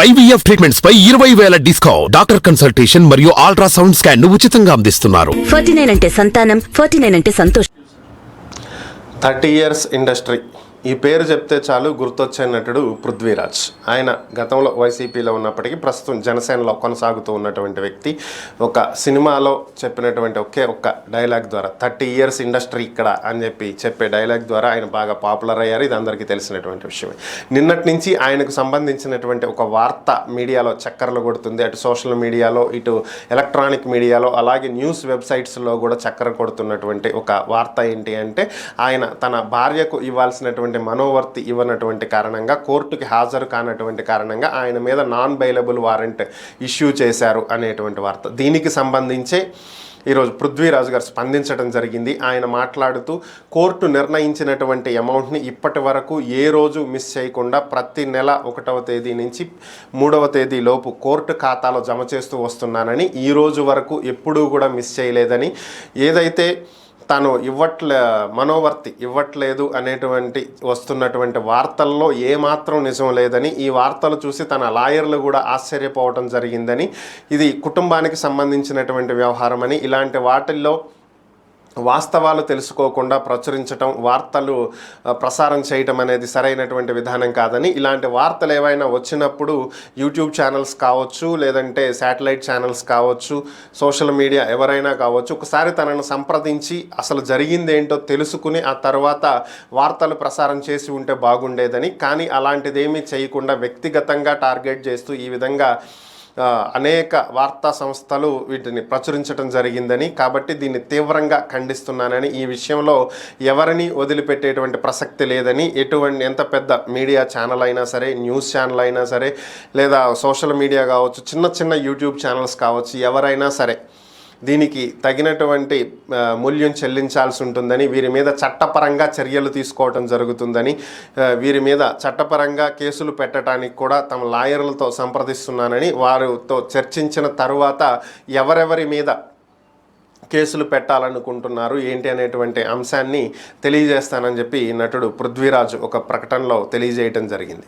IVF treatments పై 20,000 discount. Doctor consultation మరియు ultrasound scan ఉచితంగా అందిస్తున్నారు. 49 అంటే సంతానం, 49 అంటే సంతోషం. 30 years ఇండస్ట్రీ, ఈ పేరు చెప్తే చాలు గుర్తొచ్చే నటుడు పృథ్వీరాజ్. ఆయన గతంలో వైసీపీలో ఉన్నప్పటికీ ప్రస్తుతం జనసేనలో కొనసాగుతూ ఉన్నటువంటి వ్యక్తి. ఒక సినిమాలో చెప్పినటువంటి ఒక్క డైలాగ్ ద్వారా 30 years ఇండస్ట్రీ ఇక్కడ అని చెప్పే డైలాగ్ ద్వారా ఆయన బాగా పాపులర్ అయ్యారు. ఇది అందరికీ తెలిసినటువంటి విషయమే. నిన్నటి నుంచి ఆయనకు సంబంధించినటువంటి ఒక వార్త మీడియాలో చక్కర్లు కొడుతుంది. అటు సోషల్ మీడియాలో, ఇటు ఎలక్ట్రానిక్ మీడియాలో, అలాగే న్యూస్ వెబ్సైట్స్లో కూడా చక్కర కొడుతున్నటువంటి ఒక వార్త ఏంటి అంటే, ఆయన తన భార్యకు ఇవ్వాల్సినటువంటి మనోవర్తి ఇవ్వనటువంటి కారణంగా, కోర్టుకి హాజరు కానటువంటి కారణంగా ఆయన మీద నాన్ బెయిలబుల్ వారెంట్ ఇష్యూ చేశారు అనేటువంటి వార్త. దీనికి సంబంధించే ఈరోజు పృథ్వీరాజ్ గారు స్పందించడం జరిగింది. ఆయన మాట్లాడుతూ, కోర్టు నిర్ణయించినటువంటి అమౌంట్ని ఇప్పటి వరకు ఏ రోజు మిస్ చేయకుండా ప్రతి నెల 1వ తేదీ నుంచి 3వ తేదీ లోపు కోర్టు ఖాతాలో జమ చేస్తూ వస్తున్నానని, ఈ రోజు వరకు ఎప్పుడూ కూడా మిస్ చేయలేదని, ఏదైతే తను మనోవర్తి ఇవ్వట్లేదు అనేటువంటి వస్తున్నటువంటి వార్తల్లో ఏమాత్రం నిజం లేదని, ఈ వార్తలు చూసి తన లాయర్లు కూడా ఆశ్చర్యపోవడం జరిగిందని, ఇది కుటుంబానికి సంబంధించినటువంటి వ్యవహారమని, ఇలాంటి వాటిల్లో వాస్తవాలు తెలుసుకోకుండా ప్రచురించటం, వార్తలు ప్రసారం చేయటం అనేది సరైనటువంటి విధానం కాదని, ఇలాంటి వార్తలు ఏవైనా వచ్చినప్పుడు యూట్యూబ్ ఛానల్స్ కావచ్చు, లేదంటే శాటిలైట్ ఛానల్స్ కావచ్చు, సోషల్ మీడియా ఎవరైనా కావచ్చు, ఒకసారి తనను సంప్రదించి అసలు జరిగిందేంటో తెలుసుకుని ఆ తర్వాత వార్తలు ప్రసారం చేసి ఉంటే బాగుండేదని, కానీ అలాంటిదేమీ చేయకుండా వ్యక్తిగతంగా టార్గెట్ చేస్తూ ఈ విధంగా అనేక వార్తా సంస్థలు వీటిని ప్రచురించడం జరిగిందని, కాబట్టి దీన్ని తీవ్రంగా ఖండిస్తున్నానని, ఈ విషయంలో ఎవరిని వదిలిపెట్టేటువంటి ప్రసక్తి లేదని, ఎంత పెద్ద మీడియా ఛానల్ అయినా సరే, న్యూస్ ఛానల్ అయినా సరే, లేదా సోషల్ మీడియా కావచ్చు, చిన్న యూట్యూబ్ ఛానల్స్ కావచ్చు, ఎవరైనా సరే దీనికి తగినటువంటి మూల్యం చెల్లించాల్సి ఉంటుందని, వీరి మీద చట్టపరంగా చర్యలు తీసుకోవడం జరుగుతుందని, వీరి మీద చట్టపరంగా కేసులు పెట్టడానికి కూడా తమ లాయర్లతో సంప్రదిస్తున్నానని, వారితో చర్చించిన తరువాత ఎవరెవరి మీద కేసులు పెట్టాలనుకుంటున్నారు ఏంటి అనేటువంటి అంశాన్ని తెలియజేస్తానని చెప్పి నటుడు పృథ్వీరాజ్ ఒక ప్రకటనలో తెలియజేయటం జరిగింది.